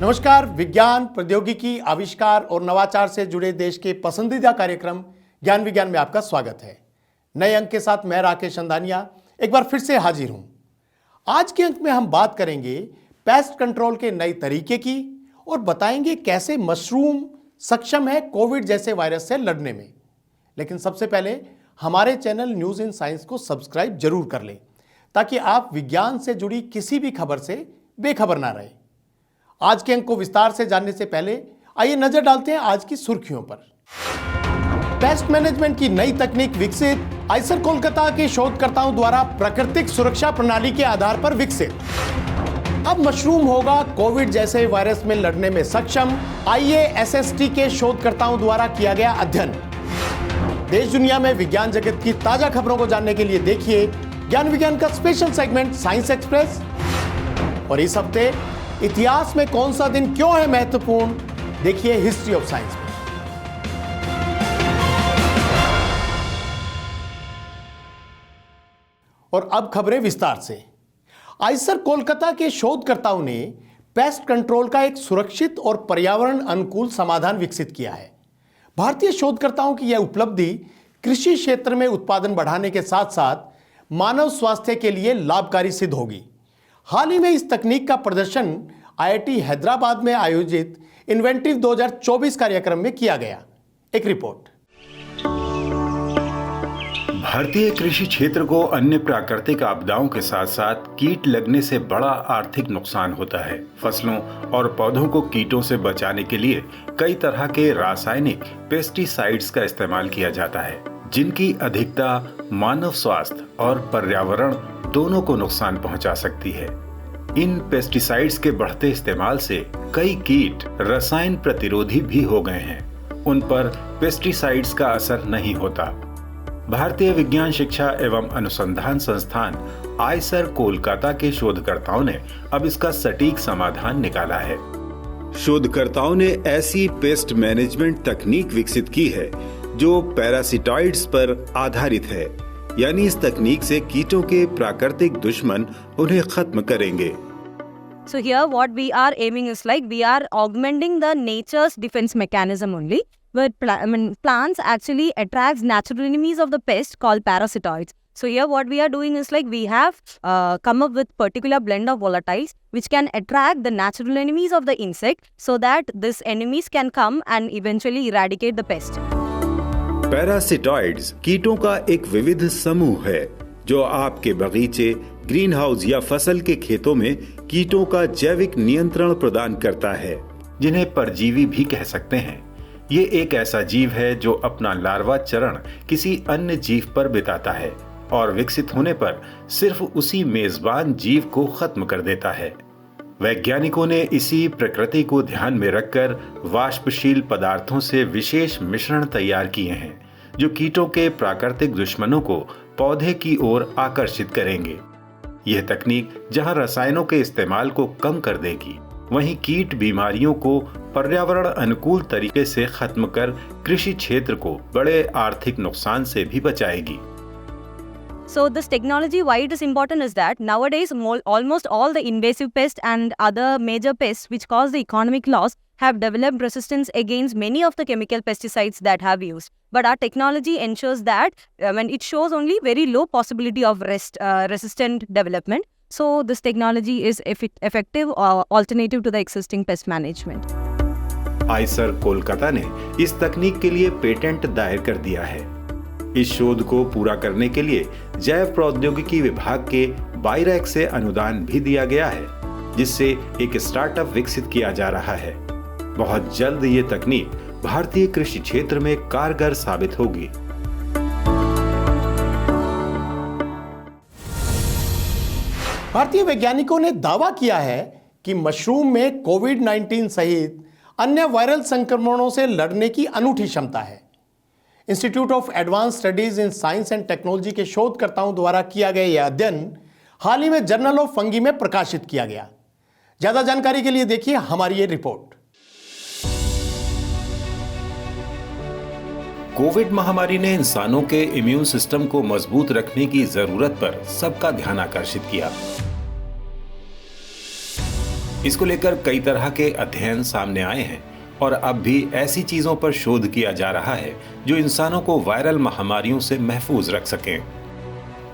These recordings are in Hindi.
नमस्कार। विज्ञान, प्रौद्योगिकी, आविष्कार और नवाचार से जुड़े देश के पसंदीदा कार्यक्रम ज्ञान विज्ञान में आपका स्वागत है। नए अंक के साथ मैं राकेश अंधानिया एक बार फिर से हाजिर हूं। आज के अंक में हम बात करेंगे पेस्ट कंट्रोल के नए तरीके की और बताएंगे कैसे मशरूम सक्षम है कोविड जैसे वायरस से लड़ने में। लेकिन सबसे पहले हमारे चैनल न्यूज़ इन साइंस को सब्सक्राइब जरूर कर लें ताकि आप विज्ञान से जुड़ी किसी भी खबर से बेखबर ना रहें। आज के अंक को विस्तार से जानने से पहले आइए नजर डालते हैं आज की सुर्खियों पर। पेस्ट मैनेजमेंट की नई तकनीक विकसित, आइसर कोलकाता के शोधकर्ताओं द्वारा प्राकृतिक सुरक्षा प्रणाली के आधार पर विकसित। अब मशरूम होगा कोविड जैसे वायरस में लड़ने में सक्षम, IASST के शोधकर्ताओं द्वारा किया गया अध्ययन। देश दुनिया में विज्ञान जगत की ताजा खबरों को जानने के लिए देखिए ज्ञान विज्ञान का स्पेशल सेगमेंट साइंस एक्सप्रेस। और इस हफ्ते इतिहास में कौन सा दिन क्यों है महत्वपूर्ण, देखिए हिस्ट्री ऑफ साइंस में। और अब खबरें विस्तार से। आइसर कोलकाता के शोधकर्ताओं ने पेस्ट कंट्रोल का एक सुरक्षित और पर्यावरण अनुकूल समाधान विकसित किया है। भारतीय शोधकर्ताओं की यह उपलब्धि कृषि क्षेत्र में उत्पादन बढ़ाने के साथ साथ मानव स्वास्थ्य के लिए लाभकारी सिद्ध होगी। हाल ही में इस तकनीक का प्रदर्शन IIT हैदराबाद में आयोजित इन्वेंटिव 2024 कार्यक्रम में किया गया। एक रिपोर्ट। भारतीय कृषि क्षेत्र को अन्य प्राकृतिक आपदाओं के साथ साथ कीट लगने से बड़ा आर्थिक नुकसान होता है। फसलों और पौधों को कीटों से बचाने के लिए कई तरह के रासायनिक पेस्टिसाइड्स का इस्तेमाल किया जाता है, जिनकी अधिकता मानव स्वास्थ्य और पर्यावरण दोनों को नुकसान पहुंचा सकती है। इन पेस्टिसाइड्स के बढ़ते इस्तेमाल से कई कीट रसायन प्रतिरोधी भी हो गए हैं। उन पर पेस्टिसाइड्स का असर नहीं होता। भारतीय विज्ञान शिक्षा एवं अनुसंधान संस्थान आइसर कोलकाता के शोधकर्ताओं ने अब इसका सटीक समाधान निकाला है। शोधकर्ताओं ने ऐसी पेस्ट मैनेजमेंट तकनीक विकसित की है जो पैरासिटॉइड्स पर आधारित है, यानी इस तकनीक से कीटों के प्राकृतिक दुश्मन उन्हें खत्म करेंगे। So here what we are aiming is like we are augmenting the nature's defense mechanism only, where plants actually attracts natural enemies of the pest called parasitoids. So here what we are doing is like we have come up with particular blend of volatiles which can attract the natural enemies of the insect so that these enemies can come and eventually eradicate the pest. Parasitoids कीटों का एक विविध समूह है जो आपके बगीचे, ग्रीन हाउस या फसल के खेतों में कीटों का जैविक नियंत्रण प्रदान करता है, जिन्हें परजीवी भी कह सकते हैं। ये एक ऐसा जीव है जो अपना लार्वा चरण किसी अन्य जीव पर बिताता है और विकसित होने पर सिर्फ उसी मेजबान जीव को खत्म कर देता है। वैज्ञानिकों ने इसी प्रकृति को ध्यान में रखकर वाष्पशील पदार्थों से विशेष मिश्रण तैयार किए हैं जो कीटों के प्राकृतिक दुश्मनों को पौधे की ओर आकर्षित करेंगे। यह तकनीक जहां रसायनों के इस्तेमाल को कम कर देगी, वहीं कीट बीमारियों को पर्यावरण अनुकूल तरीके से खत्म कर कृषि क्षेत्र को बड़े आर्थिक नुकसान से भी बचाएगी। So this technology, why it is important is that nowadays almost all the invasive pests and other major pests which cause the economic loss have developed resistance against many of the chemical pesticides that have used. But our technology ensures that it shows only very low possibility of resistant development. So this technology is effective alternative to the existing pest management. Eicher Kolkata ने इस तकनीक के लिए पेटेंट दायर कर दिया है। इस शोध को पूरा करने के लिए जैव प्रौद्योगिकी विभाग के बायरैक से अनुदान भी दिया गया है, जिससे एक स्टार्टअप विकसित किया जा रहा है। बहुत जल्द ये तकनीक भारतीय कृषि क्षेत्र में कारगर साबित होगी। भारतीय वैज्ञानिकों ने दावा किया है कि मशरूम में कोविड-19 सहित अन्य वायरल संक्रमणों से लड़ने की अनूठी क्षमता है। Institute of advance studies in science and technology के शोधकर्ताओं द्वारा किया गया यह अध्ययन हाल ही में जर्नल ऑफ फंगी में प्रकाशित किया गया। ज्यादा जानकारी के लिए देखिए हमारी ये रिपोर्ट। कोविड महामारी ने इंसानों के इम्यून सिस्टम को मजबूत रखने की जरूरत पर सबका ध्यान आकर्षित किया। इसको लेकर कई तरह के अध्ययन सामने आए हैं और अब भी ऐसी चीजों पर शोध किया जा रहा है जो इंसानों को वायरल महामारियों से महफूज रख सकें।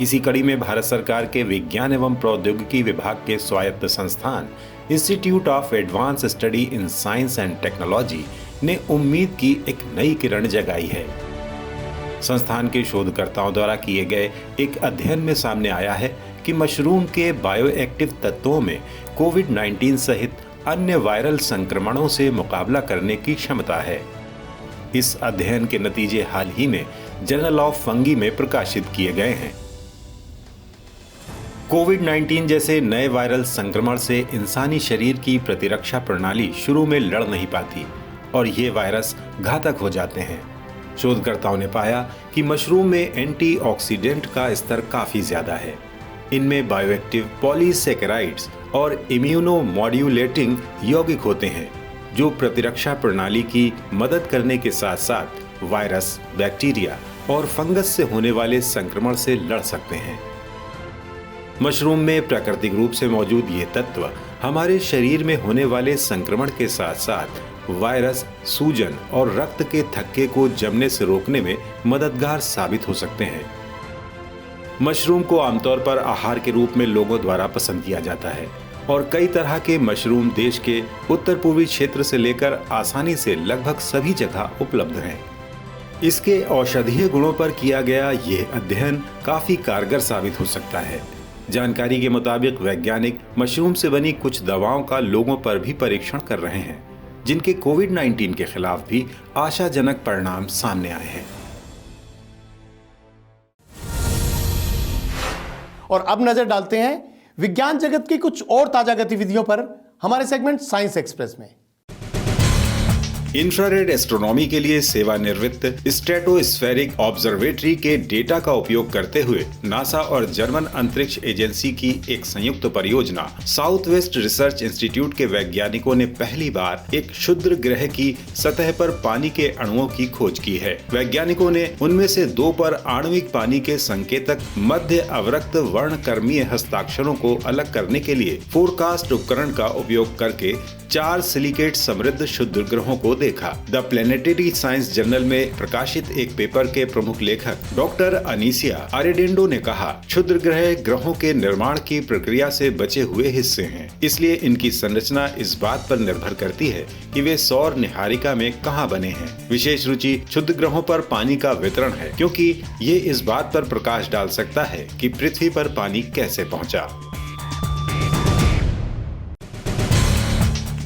इसी कड़ी में भारत सरकार के विज्ञान एवं प्रौद्योगिकी विभाग के स्वायत्त संस्थान institute of advance study in science and technology ने उम्मीद की एक नई किरण जगाई है। संस्थान के शोधकर्ताओं द्वारा किए गए एक अध्ययन में सामने आया है कि मशरूम के बायोएक्टिव तत्वों में कोविड-19 सहित अन्य वायरल संक्रमणों से मुकाबला करने की क्षमता है। इस अध्ययन के नतीजे हाल ही में जर्नल ऑफ फंगी में प्रकाशित किए गए हैं। कोविड-19 जैसे नए वायरल संक्रमण से इंसानी शरीर की प्रतिरक्षा प्रणाली शुरू में लड़ नहीं पाती और ये वायरस घातक हो जाते हैं। शोधकर्ताओं ने पाया कि मशरूम में एंटीऑक्सीडेंट का स्तर काफी ज्यादा है। इनमें बायोएक्टिव पॉलीसैकेराइड्स और इम्यूनोमॉड्यूलेटिंग यौगिक होते हैं जो प्रतिरक्षा प्रणाली की मदद करने के साथ साथ वायरस, बैक्टीरिया और फंगस से होने वाले संक्रमण से लड़ सकते हैं। मशरूम में प्राकृतिक रूप से मौजूद ये तत्व हमारे शरीर में होने वाले संक्रमण के साथ साथ वायरस, सूजन और रक्त के थक्के को जमने से रोकने में मददगार साबित हो सकते हैं। मशरूम को आमतौर पर आहार के रूप में लोगों द्वारा पसंद किया जाता है और कई तरह के मशरूम देश के उत्तर पूर्वी क्षेत्र से लेकर आसानी से लगभग सभी जगह उपलब्ध हैं। इसके औषधीय गुणों पर किया गया यह अध्ययन काफी कारगर साबित हो सकता है। जानकारी के मुताबिक वैज्ञानिक मशरूम से बनी कुछ दवाओं का लोगों पर भी परीक्षण कर रहे हैं, जिनके कोविड-19 के खिलाफ भी आशाजनक परिणाम सामने आए हैं। और अब नजर डालते हैं विज्ञान जगत की कुछ और ताजा गतिविधियों पर हमारे सेगमेंट साइंस एक्सप्रेस में। इंफ्रारेड एस्ट्रोनॉमी के लिए सेवानिवृत्त स्ट्रेटोस्फेरिक ऑब्जर्वेटरी के डेटा का उपयोग करते हुए नासा और जर्मन अंतरिक्ष एजेंसी की एक संयुक्त परियोजना साउथ वेस्ट रिसर्च इंस्टीट्यूट के वैज्ञानिकों ने पहली बार एक क्षुद्र ग्रह की सतह पर पानी के अणुओं की खोज की है। वैज्ञानिकों ने उनमें से 2 पर आणविक पानी के संकेतक मध्य अवरक्त वर्णक्रमीय हस्ताक्षरों को अलग करने के लिए फोरकास्ट उपकरण का उपयोग करके 4 सिलिकेट समृद्ध क्षुद्र ग्रहों को देखा। द प्लेनेटरी साइंस जर्नल में प्रकाशित एक पेपर के प्रमुख लेखक डॉक्टर अनीसिया अरेडेंडो ने कहा, क्षुद्र ग्रह ग्रहों के निर्माण की प्रक्रिया से बचे हुए हिस्से हैं, इसलिए इनकी संरचना इस बात पर निर्भर करती है कि वे सौर निहारिका में कहाँ बने हैं। विशेष रुचि क्षुद्र ग्रहों पर पानी का वितरण है, क्योंकि ये इस बात पर प्रकाश डाल सकता है कि पृथ्वी पर पानी कैसे पहुँचा।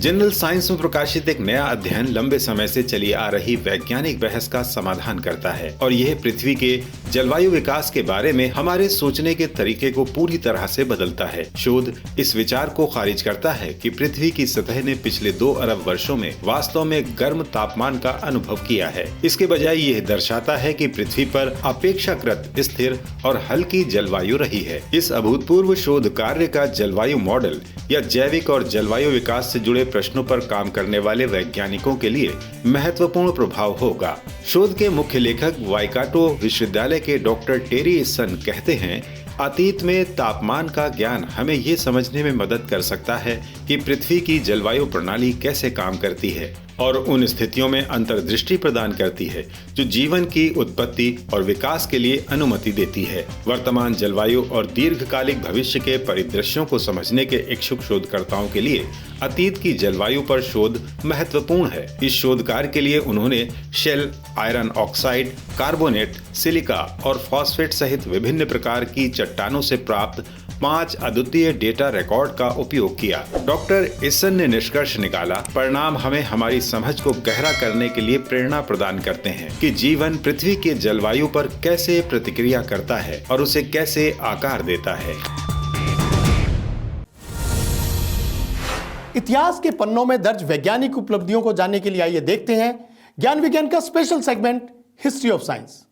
जनरल साइंस में प्रकाशित एक नया अध्ययन लंबे समय से चली आ रही वैज्ञानिक बहस का समाधान करता है और यह पृथ्वी के जलवायु विकास के बारे में हमारे सोचने के तरीके को पूरी तरह से बदलता है। शोध इस विचार को खारिज करता है कि पृथ्वी की सतह ने पिछले 2 अरब वर्षों में वास्तव में गर्म तापमान का अनुभव किया है। इसके बजाय यह दर्शाता है कि पृथ्वी पर अपेक्षाकृत स्थिर और हल्की जलवायु रही है। इस अभूतपूर्व शोध कार्य का जलवायु मॉडल या जैविक और जलवायु विकास से जुड़े प्रश्नों पर काम करने वाले वैज्ञानिकों के लिए महत्वपूर्ण प्रभाव होगा। शोध के मुख्य लेखक वाइकाटो विश्वविद्यालय के डॉक्टर टेरी इसन कहते हैं, अतीत में तापमान का ज्ञान हमें ये समझने में मदद कर सकता है कि पृथ्वी की जलवायु प्रणाली कैसे काम करती है और उन स्थितियों में अंतर्दृष्टि प्रदान करती है जो जीवन की उत्पत्ति और विकास के लिए अनुमति देती है। वर्तमान जलवायु और दीर्घकालिक भविष्य के परिदृश्यों को समझने के इच्छुक शोधकर्ताओं के लिए अतीत की जलवायु पर शोध महत्वपूर्ण है। इस शोध कार्य के लिए उन्होंने shell, iron oxide, carbonate, silica और फॉस्फेट सहित विभिन्न प्रकार की चट्टानों से प्राप्त 5 अद्वितीय डेटा रिकॉर्ड का उपयोग किया। डॉक्टर इसन ने निष्कर्ष निकाला, परिणाम हमें हमारी समझ को गहरा करने के लिए प्रेरणा प्रदान करते हैं कि जीवन पृथ्वी के जलवायु पर कैसे प्रतिक्रिया करता है और उसे कैसे आकार देता है। इतिहास के पन्नों में दर्ज वैज्ञानिक उपलब्धियों को जानने के लिए आइए देखते हैं ज्ञान विज्ञान का special segment history of science.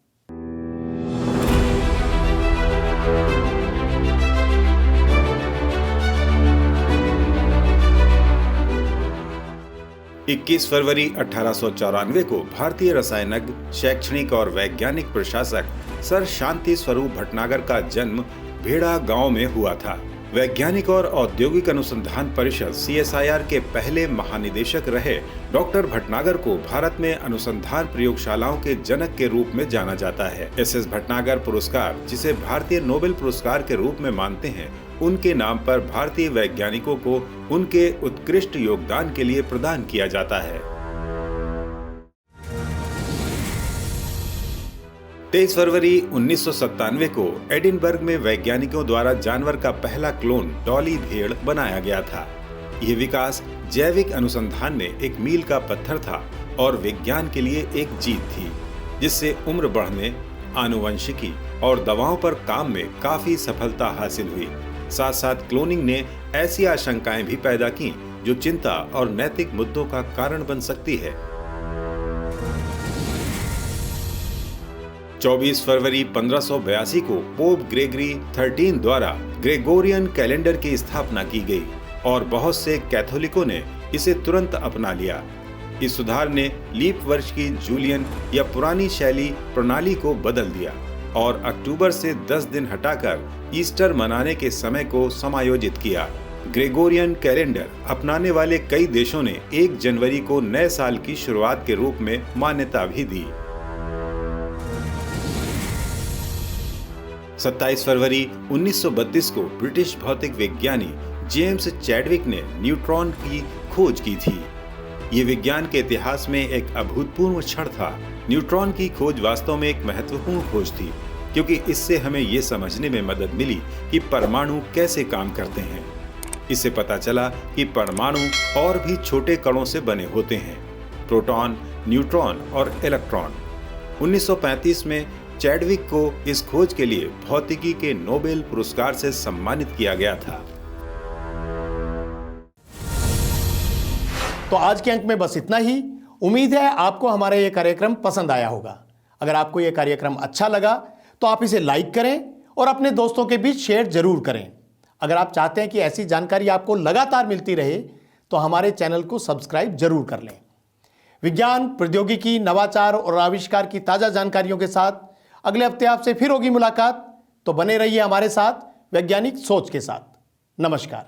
इक्कीस फरवरी 1894 को भारतीय रसायनज्ञ, शैक्षणिक और वैज्ञानिक प्रशासक सर शांति स्वरूप भटनागर का जन्म भेड़ा गांव में हुआ था। वैज्ञानिक और औद्योगिक अनुसंधान परिषद CSIR के पहले महानिदेशक रहे डॉक्टर भटनागर को भारत में अनुसंधान प्रयोगशालाओं के जनक के रूप में जाना जाता है। SS भटनागर पुरस्कार, जिसे भारतीय नोबेल पुरस्कार के रूप में मानते हैं, उनके नाम पर भारतीय वैज्ञानिकों को उनके उत्कृष्ट योगदान के लिए प्रदान किया जाता है। 23 फरवरी 1997 को एडिनबर्ग में वैज्ञानिकों द्वारा जानवर का पहला क्लोन डॉली भेड़ बनाया गया था। यह विकास जैविक अनुसंधान में एक मील का पत्थर था और विज्ञान के लिए एक जीत थी, जिससे उम्र बढ़ने, आनुवंशिकी और दवाओं पर काम में काफी सफलता हासिल हुई। साथ साथ क्लोनिंग ने ऐसी आशंकाएं भी पैदा की जो चिंता और नैतिक मुद्दों का कारण बन सकती है। 24 फरवरी 1582 को पोप ग्रेगरी 13 द्वारा ग्रेगोरियन कैलेंडर की स्थापना की गई और बहुत से कैथोलिकों ने इसे तुरंत अपना लिया। इस सुधार ने लीप वर्ष की जूलियन या पुरानी शैली प्रणाली को बदल दिया और अक्टूबर से 10 दिन हटाकर ईस्टर मनाने के समय को समायोजित किया। ग्रेगोरियन कैलेंडर अपनाने वाले कई देशों ने 1 जनवरी को नए साल की शुरुआत के रूप में मान्यता भी दी। 27 फरवरी 1932 को ब्रिटिश भौतिक विज्ञानी जेम्स चैडविक ने न्यूट्रॉन की खोज की थी। ये विज्ञान के इतिहास में एक अभूतपूर्व क्षण था। न्यूट्रॉन की खोज वास्तव में एक महत्वपूर्ण खोज थी, क्योंकि इससे हमें ये समझने में मदद मिली कि परमाणु कैसे काम करते हैं। इससे पता चला कि परमाणु और भी छोटे कणों से बने होते हैं, प्रोटॉन, न्यूट्रॉन और इलेक्ट्रॉन। 1935 में चैडविक को इस खोज के लिए भौतिकी के नोबेल पुरस्कार से सम्मानित किया गया था। तो आज के अंक में बस इतना ही। उम्मीद है आपको हमारा ये कार्यक्रम पसंद आया होगा। अगर आपको ये कार्यक्रम अच्छा लगा तो आप इसे लाइक करें और अपने दोस्तों के बीच शेयर जरूर करें। अगर आप चाहते हैं कि ऐसी जानकारी आपको लगातार मिलती रहे तो हमारे चैनल को सब्सक्राइब जरूर कर लें। विज्ञान, प्रौद्योगिकी, नवाचार और आविष्कार की ताजा जानकारियों के साथ अगले हफ्ते आपसे फिर होगी मुलाकात। तो बने रहिए हमारे साथ वैज्ञानिक सोच के साथ। नमस्कार।